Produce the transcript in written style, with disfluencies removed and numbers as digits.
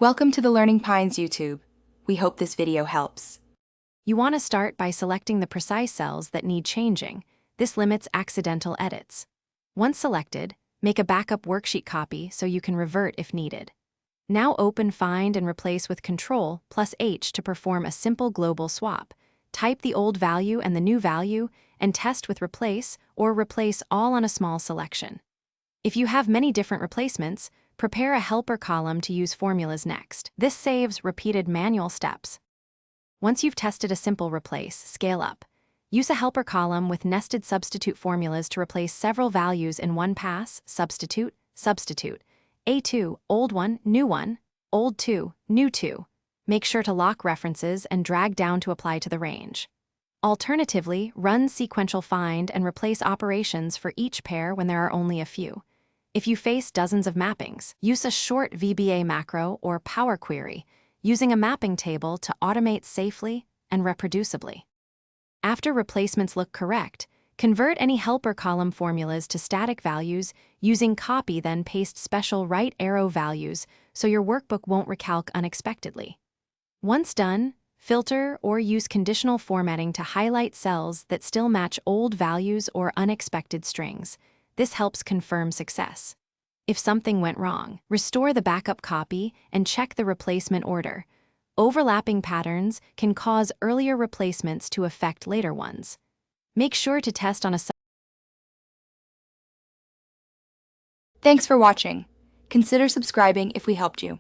Welcome to the Learning Pines YouTube. We hope this video helps. You want to start by selecting the precise cells that need changing. This limits accidental edits. Once selected, make a backup worksheet copy so you can revert if needed. Now open Find and Replace with Ctrl+H to perform a simple global swap. Type the old value and the new value and test with Replace or Replace All on a small selection. If you have many different replacements, prepare a helper column to use formulas next. This saves repeated manual steps. Once you've tested a simple replace, scale up. Use a helper column with nested substitute formulas to replace several values in one pass. Substitute, substitute. A2, old 1, new 1, old 2, new 2. Make sure to lock references and drag down to apply to the range. Alternatively, run sequential find and replace operations for each pair when there are only a few. If you face dozens of mappings, use a short VBA macro or power query, using a mapping table to automate safely and reproducibly. After replacements look correct, convert any helper column formulas to static values using copy, then paste special right arrow values so your workbook won't recalc unexpectedly. Once done, filter or use conditional formatting to highlight cells that still match old values or unexpected strings. This helps confirm success. If something went wrong, restore the backup copy and check the replacement order. Overlapping patterns can cause earlier replacements to affect later ones. Make sure to test on a Thanks for watching. Consider subscribing if we helped you.